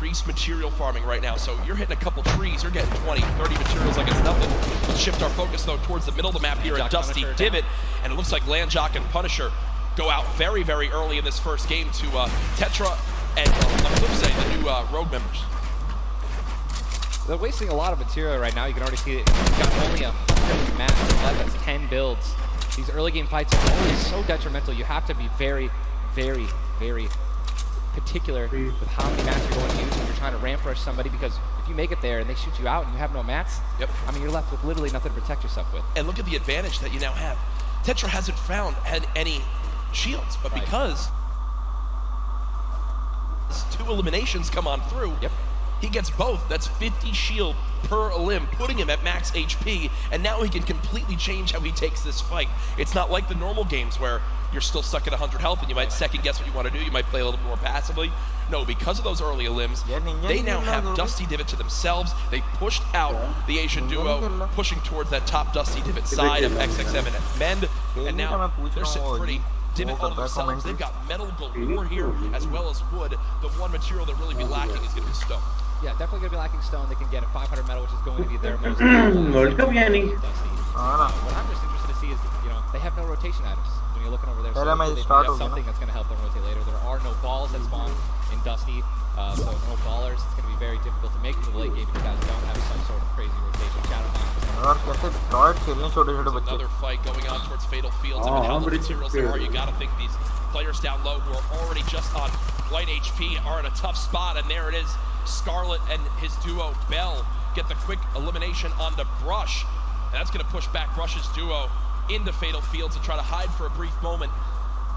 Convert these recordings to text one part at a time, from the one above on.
increased material farming right now. So you're hitting a couple trees, you're getting 20, 30 materials like it's nothing. Let's shift our focus though towards the middle of the map here at Dusty Divot, and it looks like Landjock and Punisher go out very, very early in this first game to Tetra and on the flip side, the new Rogue members. They're wasting a lot of material right now. You can already see it. You've got only a match left. That's 10 builds. These early game fights are always so detrimental. You have to be very, very, very particular with how many mats you're going to use when you're trying to ramp rush somebody, because if you make it there and they shoot you out and you have no mats, I mean, you're left with literally nothing to protect yourself with. And look at the advantage that you now have. Tetra hasn't found any shields, but because 2 eliminations come on through, he gets both. That's 50 shield per elim, putting him at max HP, and now he can completely change how he takes this fight. It's not like the normal games where you're still stuck at 100 health and you might second guess what you want to do. You might play a little more passively. No, because of those early elims, they now have Dusty Divot to themselves. They pushed out the Asian duo, pushing towards that top Dusty Divot side of XXM and Mend, and now they're sitting pretty. Divot onto themselves. They've got metal galore here as well as wood. The one material that really be lacking is going to be stone. Yeah, definitely going to be lacking stone. They can get a 500 metal, which is going to be their most. World Cup yani. What I'm just interested to see is, you know, they have no rotation items. When you're looking over there, so they have something that's going to help them rotate later. There are no balls that spawn in Dusty, so no ballers. It's going to be very difficult to make it to the late game if you guys don't have some sort of crazy rotation. Another fight going on towards Fatal Fields. I mean, how the materials there are, you got to think these players down low who are already just on light HP are in a tough spot, and there it is. Scarlet and his duo Bell get the quick elimination on the Brush, and that's going to push back Brush's duo into Fatal Fields and try to hide for a brief moment.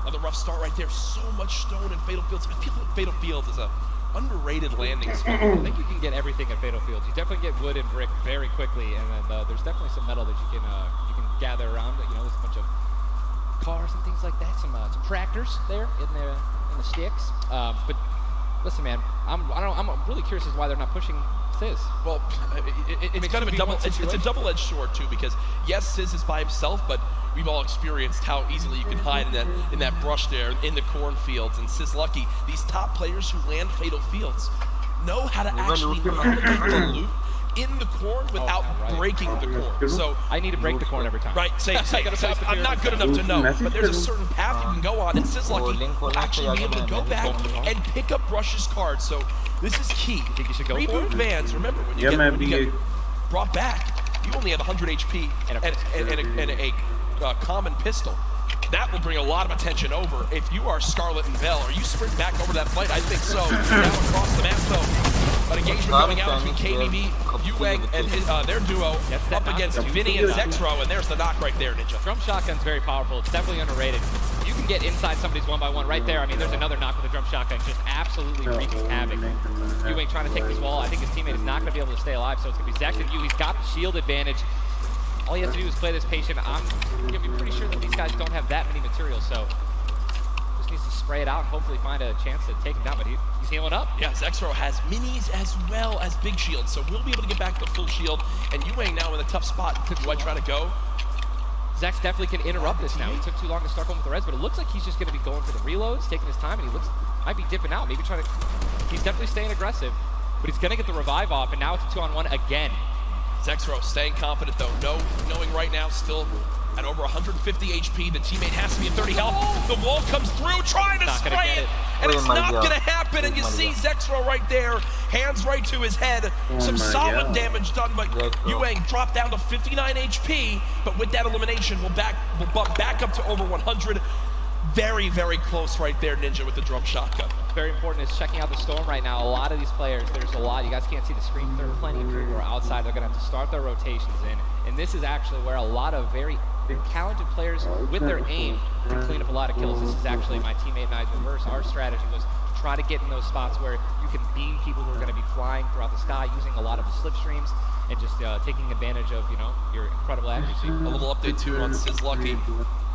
Another rough start right there. So much stone in Fatal Fields. I feel like Fatal Fields is a underrated landing spot. I think you can get everything at Fatal Fields. You definitely get wood and brick very quickly, and then there's definitely some metal that you can gather around. You know, there's a bunch of cars and things like that. Some tractors there in the sticks. But listen, man, I'm really curious as to why they're not pushing Sizz. Well, it's kind of a double-edged sword too, because yes, Sizz is by himself, but we've all experienced how easily you can hide in that brush there in the cornfields. And Sizz Lucky, these top players who land Fatal Fields know how to actually navigate the loot in the corn without breaking the corn. So I need to break the corn every time. Right, I'm not good enough to know, but there's a certain path you can go on, and Sizz Lucky will actually be able to go back and pick up Brush's card. So this is key. You think you should go Reboot for it? Vans, remember, when you get brought back, you only have 100 HP and a common pistol. That will bring a lot of attention over. If you are Scarlet and Bell, are you sprint back over that fight? I think so. Now across the map, though, an engagement going out between KBB, Yuang, and their duo up against Vinny and Zexro, and there's the knock right there, Ninja. Drum shotgun's very powerful. It's definitely underrated. You can get inside somebody's 1-by-1 right there. I mean, there's another knock with a drum shotgun, just absolutely wreaking havoc. Yuang trying to take this wall. I think his teammate is not going to be able to stay alive, so it's going to be Zex and Yu. He's got the shield advantage. All you have to do is play this patient. I'm going to be pretty sure that these guys don't have that many materials, so just needs to spray it out and hopefully find a chance to take him down, but he's healing up. Yeah, Zexro has minis as well as big shields, so we'll be able to get back to full shield, and Yuang now in a tough spot. Do I try to go? Zex definitely can interrupt this now. He took too long to start going with the res, but it looks like he's just going to be going for the reloads, taking his time, and he might be dipping out, maybe trying to... He's definitely staying aggressive, but he's going to get the revive off, and now it's a 2-on-1 again. Zexro staying confident though, knowing right now still at over 150 HP, the teammate has to be at 30 health. The wall comes through, trying to spray it, and it's not gonna happen, and you see Zexro right there, hands right to his head. Some solid damage done, but Yuang dropped down to 59 HP, but with that elimination, we'll bump back up to over 100. Very, very close right there, Ninja, with the drum shotgun. Very important is checking out the storm right now. A lot of these players, there's a lot. You guys can't see the screen. There are plenty of people who are outside. They're going to have to start their rotations in. And this is actually where a lot of very talented players with their aim can clean up a lot of kills. This is actually my teammate and I's reverse. Our strategy was to try to get in those spots where you can beam people who are going to be flying throughout the sky using a lot of the slipstreams and just taking advantage of, you know, your incredible accuracy. A little update too on Sizz Lucky.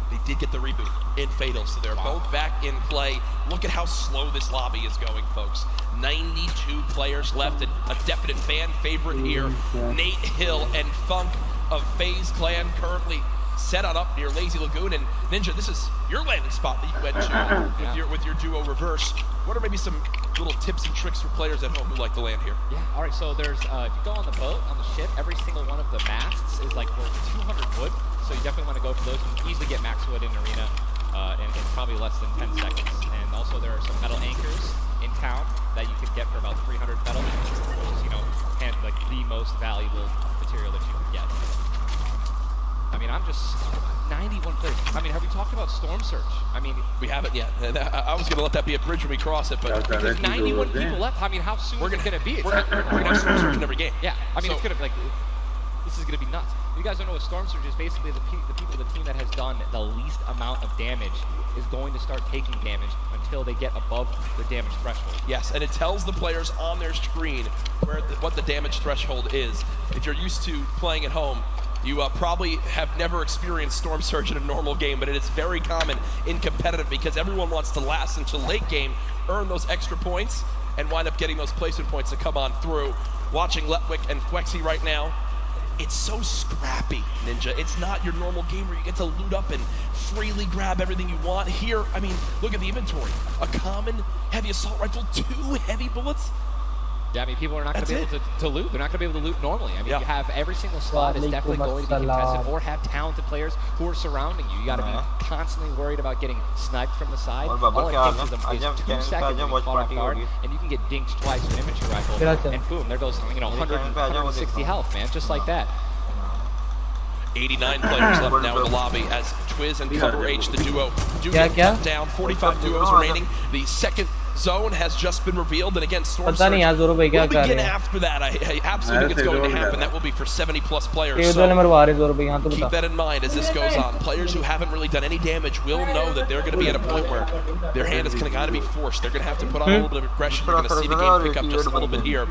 They did get the reboot in Fatal, so they're both back in play. Look at how slow this lobby is going, folks. 92 players left, and a definite fan favorite here. Nate Hill and Funk of FaZe Clan currently set on up near Lazy Lagoon. And Ninja, this is your landing spot that you went to with your duo reverse. What are maybe some little tips and tricks for players at home who like to land here? Yeah, all right, so there's, if you go on the boat, on the ship, every single one of the masts is like worth 200 wood. So you definitely want to go for those. You can easily get max wood in arena in probably less than 10 seconds. And also there are some metal anchors in town that you can get for about 300 metal, which is, you know, like the most valuable material that you can get. I mean, I'm just 91 players. I mean, have we talked about Storm Surge? I mean, we haven't yet. And I was going to let that be a bridge when we cross it, but because 91 people left. I mean, how soon is it going to be? We're going to have Storm Surge in every game. Yeah, I mean, it's going to be like, this is going to be nuts. You guys don't know what Storm Surge is. Basically, the people, the team that has done the least amount of damage is going to start taking damage until they get above the damage threshold. Yes, and it tells the players on their screen what the damage threshold is. If you're used to playing at home, you probably have never experienced Storm Surge in a normal game, but it is very common in competitive because everyone wants to last until late game, earn those extra points, and wind up getting those placement points to come on through. Watching Letwick and Quexy right now, it's so scrappy, Ninja. It's not your normal game where you get to loot up and freely grab everything you want. Here, I mean, look at the inventory. A common heavy assault rifle, 2 heavy bullets. Yeah, I mean, people are not going to be able to loot. They're not going to be able to loot normally. I mean, you have every single slot is definitely going to be contested, or have talented players who are surrounding you. You got to be constantly worried about getting sniped from the side. All it takes is 2 seconds to be caught off guard, and you can get dinked twice with an infantry rifle, and boom, there goes 160 health, man, just like that. 89 players left now in the lobby as Twiz and Cover H, the duo, do get cut down. 45 duos remaining. The second zone has just been revealed, and again, Storm Surge will begin after that. I absolutely think it's going to happen. That will be for 70+ players. So keep that in mind as this goes on. Players who haven't really done any damage will know that they're going to be at a point where their hand is going to be forced. They're going to have to put on a little bit of aggression. You're going to see the game pick up just a little bit here.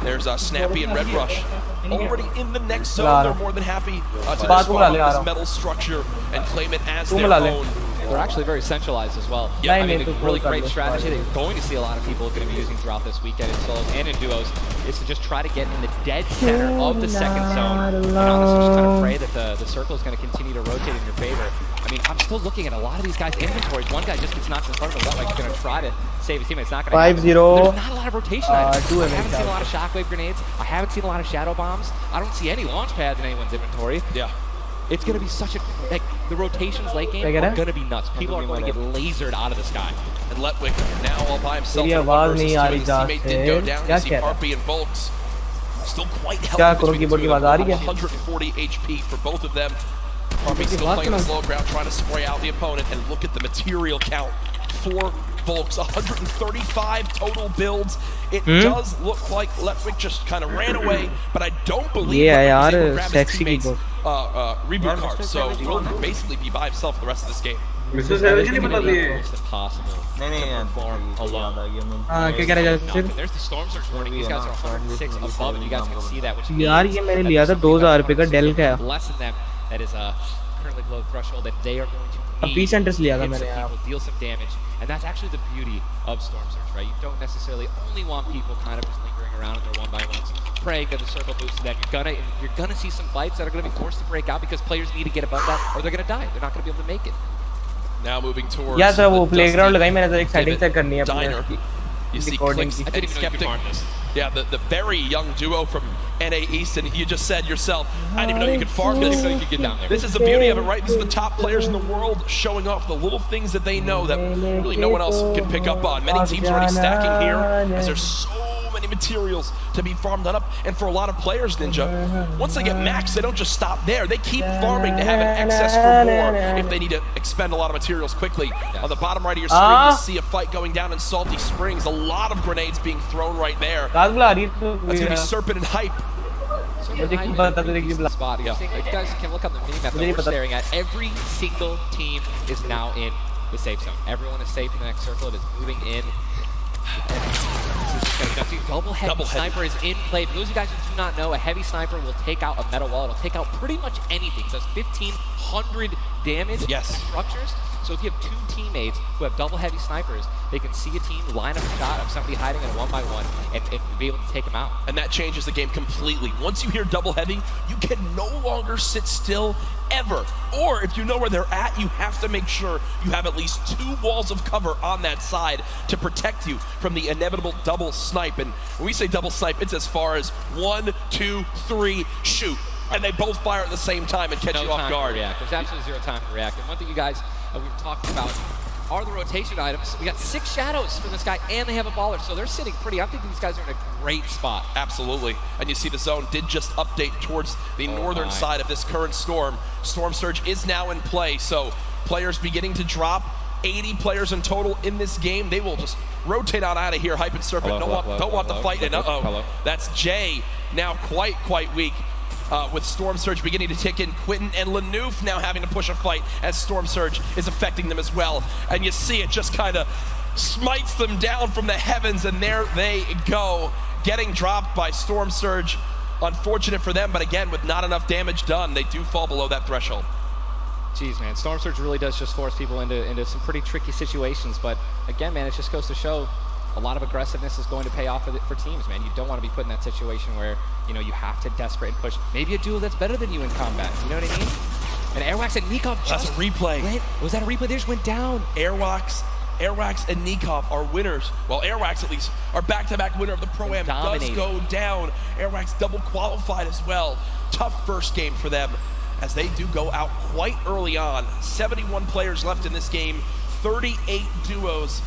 There's Snappy and Red Rush already in the next zone. They're more than happy to just follow this metal structure and claim it as their own. They're actually very centralized as well. Yeah, I mean, a really great strategy that you're going to see a lot of people going to be using throughout this weekend in solos and in duos is to just try to get in the dead center of the second zone and honestly just kind of pray that the circle is going to continue to rotate in your favor. I mean, I'm still looking at a lot of these guys' inventories. One guy just gets knocked in front of him. He's going to try to save his teammate. It's not going to happen. 5-0. There's not a lot of rotation items. I haven't seen a lot of shockwave grenades. I haven't seen a lot of shadow bombs. I don't see any launch pads in anyone's inventory. Yeah. It's going to be such a, like, the rotations late game are going to be nuts. People are going to get lasered out of the sky. And Letwick now all by himself. His teammate did go down. You see Harpy and Volks still quite healthy between the two of them. 140 HP for both of them. Harpy still playing the low ground, trying to spray out the opponent. And look at the material count for Volks. 135 total builds. It does look like Letwick just kind of ran away, but I don't believe Letwick was able to grab his teammates' reboot card. So he'll basically be by himself the rest of this game. It's impossible to perform alone. There's the Storm Surge warning. These guys are 106 above, and you guys can see that. Which less than them. That is currently below the threshold that they are going to need to hit some people, deal some damage. And that's actually the beauty of Storm Surge, right? You don't necessarily only want people kind of just lingering around in their one-by-ones, praying that the circle moves to them. You're gonna see some fights that are gonna be forced to break out because players need to get above that, or they're gonna die. They're not gonna be able to make it. Now moving towards the playground diner. You see Clinks and Skeptic. Yeah, the very young duo from NA East, and you just said yourself, I didn't even know you could farm this. This is the beauty of it, right? This is the top players in the world showing off the little things that they know that really no one else can pick up on. Many teams already stacking here, as there's so many materials to be farmed up. And for a lot of players, Ninja, once they get max, they don't just stop there. They keep farming to have an excess for more if they need to expend a lot of materials quickly. On the bottom right of your screen, you see a fight going down in Salty Springs. A lot of grenades being thrown right there. That's going to be Serpent and Hype. Spot. If you guys can look on the mini-map that we're staring at, every single team is now in the safe zone. Everyone is safe in the next circle. It is moving in. Double sniper is in play. For those of you guys who do not know, a heavy sniper will take out a metal wall. It'll take out pretty much anything. It does 1,500 damage structures. So if you have two teammates who have double heavy snipers, they can see a team, line up a shot of somebody hiding in a 1-by-1 and be able to take them out. And that changes the game completely. Once you hear double heavy, you can no longer sit still ever. Or if you know where they're at, you have to make sure you have at least 2 walls of cover on that side to protect you from the inevitable double snipe. And when we say double snipe, it's as far as 1, 2, 3, shoot. And they both fire at the same time and catch you off guard. Yeah, there's absolutely zero time to react. And one thing you guys we've talked about are the rotation items. We got 6 shadows for this guy, and they have a baller, so they're sitting pretty. I'm thinking these guys are in a great spot. Absolutely. And you see the zone did just update towards the northern side of this current storm. Storm Surge is now in play, so players beginning to drop. 80 players in total in this game. They will just rotate on out of here. Hype and Serpent don't want the fight. And that's Jay now quite weak. With Storm Surge beginning to tick in. Quentin and Lanouf now having to push a fight as Storm Surge is affecting them as well. And you see it just kind of smites them down from the heavens, and there they go, getting dropped by Storm Surge. Unfortunate for them, but again, with not enough damage done, they do fall below that threshold. Jeez, man, Storm Surge really does just force people into some pretty tricky situations. But again, man, it just goes to show a lot of aggressiveness is going to pay off for teams, man. You don't want to be put in that situation where, you know, you have to desperate and push. Maybe a duo that's better than you in combat. You know what I mean? And Airwax and Nikov That's a replay. Was that a replay? They just went down. Airwax and Nikov are winners. Well, Airwax at least are back-to-back winner of the Pro-Am. Does go down. Airwax double qualified as well. Tough first game for them as they do go out quite early on. 71 players left in this game, 38 duos.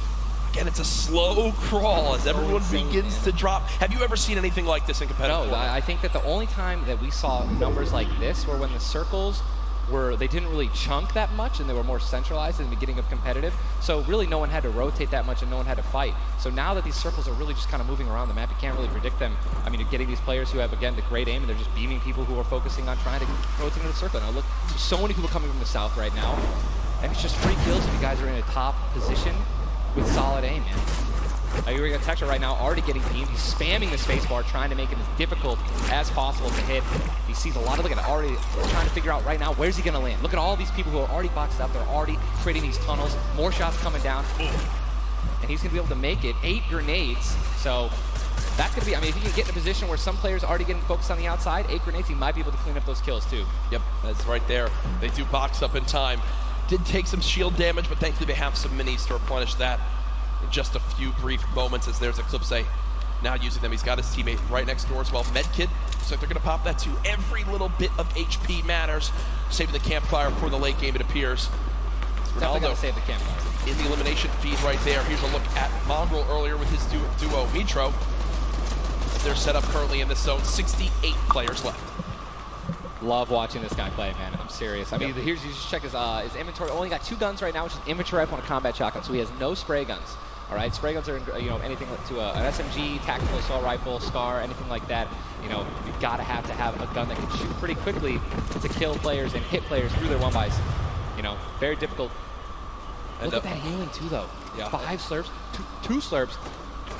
Again, it's a slow crawl as everyone begins to drop. Have you ever seen anything like this in competitive? No, I think that the only time that we saw numbers like this were when the circles they didn't really chunk that much and they were more centralized in the beginning of competitive. So really no one had to rotate that much and no one had to fight. So now that these circles are really just kind of moving around the map, you can't really predict them. I mean, you're getting these players who have, again, the great aim, and they're just beaming people who are focusing on trying to rotate into the circle. Now look, there's so many people coming from the south right now, and it's just free kills if you guys are in a top position with solid aim, man. You're going to Texture right now, already getting beamed. He's spamming the spacebar, trying to make it as difficult as possible to hit. He sees a lot of, look at it, already trying to figure out right now, where's he going to land? Look at all these people who are already boxed up. They're already creating these tunnels. More shots coming down. And he's going to be able to make it. 8 grenades. So that's going to be, I mean, if he can get in a position where some players are already getting focused on the outside, 8 grenades, he might be able to clean up those kills too. Yep, that's right there. They do box up in time. Did take some shield damage, but thankfully they have some minis to replenish that in just a few brief moments as there's Eclipse now using them. He's got his teammate right next door as well. Medkit, so they're going to pop that too. Every little bit of HP matters. Saving the campfire for the late game, it appears. Definitely got to save the campfire. In the elimination feed right there. Here's a look at Mongrel earlier with his duo Mitro. They're set up currently in this zone. 68 players left. Love watching this guy play, man. I'm serious. I mean, here's, you just check his inventory. Only got 2 guns right now, which is inventory rifle and a combat shotgun. So he has no spray guns. All right, spray guns are, you know, anything to an SMG, tactical assault rifle, SCAR, anything like that. You know, you've got to have a gun that can shoot pretty quickly to kill players and hit players through their 1-bys. You know, very difficult. Look at that healing too, though. Yeah. 5 slurps, 2 slurps.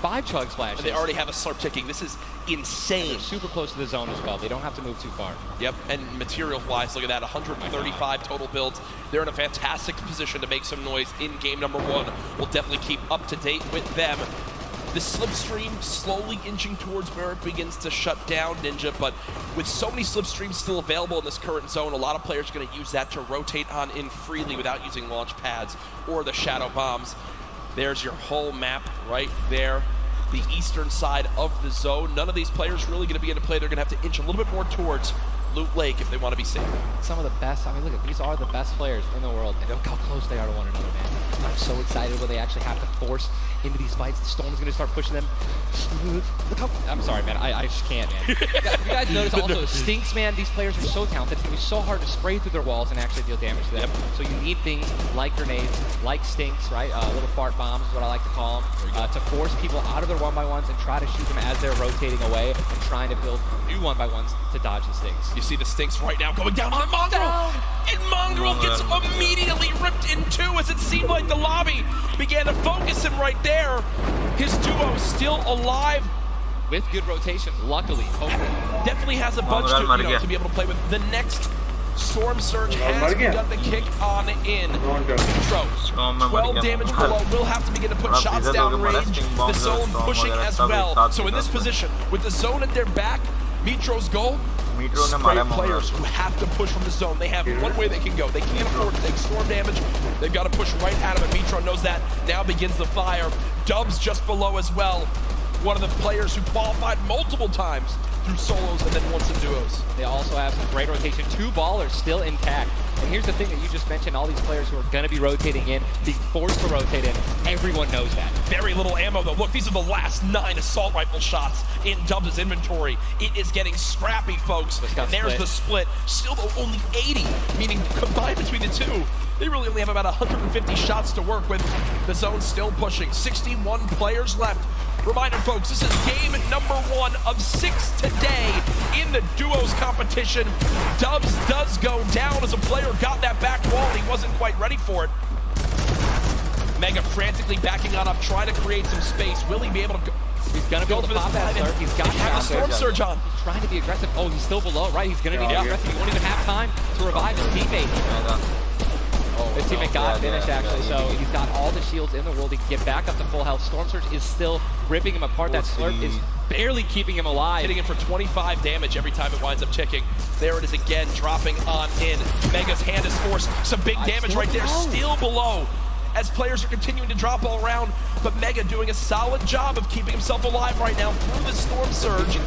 5 chug splashes. And they already have a slurp ticking. This is insane. They're super close to the zone as well. They don't have to move too far. Yep, and material-wise, look at that, 135 total builds. They're in a fantastic position to make some noise in game number 1. We'll definitely keep up to date with them. The slipstream slowly inching towards where it begins to shut down Ninja, but with so many slipstreams still available in this current zone, a lot of players are going to use that to rotate on in freely without using launch pads or the shadow bombs. There's your whole map right there, the eastern side of the zone. None of these players really going to be into play. They're going to have to inch a little bit more towards Loot Lake if they want to be safe. Some of the best, I mean, look at these are the best players in the world. And look how close they are to one another, man. I'm so excited when they actually have to force into these fights. The Storm is going to start pushing them. Look how, I'm sorry, man. I just can't, man. You guys notice also, Stinks, man, these players are so talented. It's going to be so hard to spray through their walls and actually deal damage to them. Yep. So you need things like grenades, like Stinks, right? Little fart bombs is what I like to call them, to force people out of their 1-by-1s and try to shoot them as they're rotating away and trying to build new 1-by-1s to dodge the Stinks. You see the Stinks right now going down on Mongrel, and Mongrel gets immediately ripped in 2 as it seemed like the lobby began to focus him right there. His duo still alive. With good rotation, luckily, hopefully. Definitely has a bunch to be able to play with. The next Storm Surge has begun to kick on in. Metro, 12 damage below, will have to begin to put shots down range. The zone pushing as well. So in this position, with the zone at their back, Metro's goal, spray players who have to push from the zone. They have one way they can go. They can't afford to take storm damage. They've got to push right at him, and Metro knows that. Now begins the fire. Dubs just below as well. One of the players who qualified multiple times through solos and then once in duos. They also have some great rotation. 2 ballers still intact. And here's the thing that you just mentioned, all these players who are going to be rotating in, being forced to rotate in, everyone knows that. Very little ammo though. Look, these are the last 9 assault rifle shots in Dubs' inventory. It is getting scrappy, folks. And there's the split. Still though, only 80, meaning combined between the two, they really only have about 150 shots to work with. The zone still pushing. 61 players left. Reminder, folks, this is game number 1 of 6 today in the duos competition. Dubs does go down as a player got that back wall and he wasn't quite ready for it. Mega frantically backing on up, trying to create some space. Will he be able to go? He's gonna build a pop that slurp. He's got a storm surge on. He's trying to be aggressive. Oh, he's still below, right? He's gonna need to be aggressive. He won't even have time to revive his teammate. His teammate got finished, actually, so he's got all the shields in the world. He can get back up to full health. Storm Surge is still ripping him apart. That slurp is barely keeping him alive. Hitting him for 25 damage every time it winds up ticking. There it is again, dropping on in. Mega's hand is forced. Some big damage right there, still below. As players are continuing to drop all around, but Mega doing a solid job of keeping himself alive right now through the Storm Surge.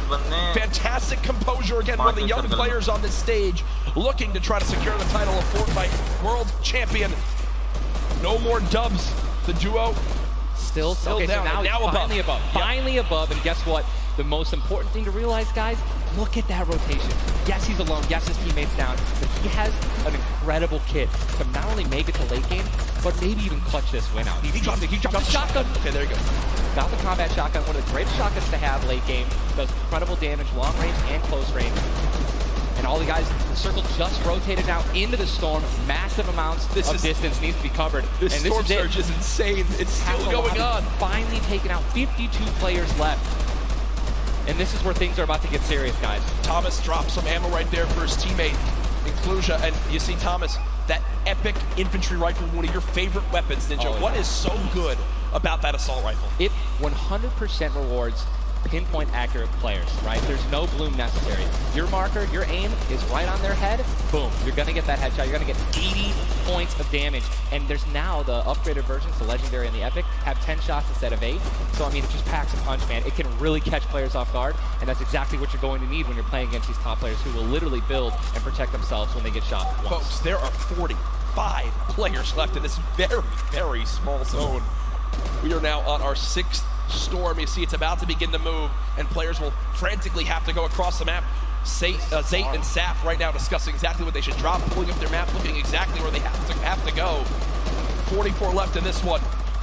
Fantastic composure again, one of the young players on this stage, looking to try to secure the title of Fortnite World Champion. No more Dubs. The duo still okay, down. So now he's finally above. Finally above, and guess what? The most important thing to realize, guys, look at that rotation. Yes, he's alone. Yes, his teammate's down. But he has an incredible kit to not only make it to late game, but maybe even clutch this win out. He dropped the shotgun. Okay, there you go. Got the combat shotgun, one of the greatest shotguns to have late game. Does incredible damage, long range and close range. And all the guys, the circle just rotated now into the storm. Massive amounts of distance needs to be covered. This storm surge is insane. It's still going on. Finally taken out. 52 players left. And this is where things are about to get serious, guys. Thomas drops some ammo right there for his teammate, Inclusia. And you see Thomas, that epic infantry rifle, one of your favorite weapons, Ninja. What is so good about that assault rifle? It 100% rewards pinpoint accurate players, right? There's no bloom necessary. Your marker, your aim is right on their head, boom, you're gonna get that headshot. You're gonna get 80 points of damage. And there's now the upgraded versions, the legendary and the epic, have 10 shots instead of 8. So I mean, it just packs a punch, man. It can really catch players off guard, and that's exactly what you're going to need when you're playing against these top players who will literally build and protect themselves when they get shot once. Folks, there are 45 players left in this very, very small zone. We are now on our 6th storm. You see it's about to begin to move, and players will frantically have to go across the map. Zate and Saf right now discussing exactly what they should drop, pulling up their map, looking exactly where they have to go. 44 left in this one.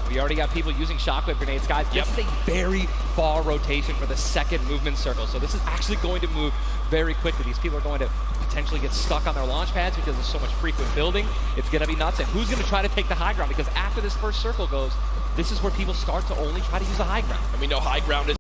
We already got people using shockwave grenades, guys. This is a very far rotation for the second movement circle, so this is actually going to move very quickly. These people are going to potentially get stuck on their launch pads because there's so much frequent building. It's going to be nuts. And who's going to try to take the high ground? Because after this first circle goes, this is where people start to only try to use the high ground. And we know high ground is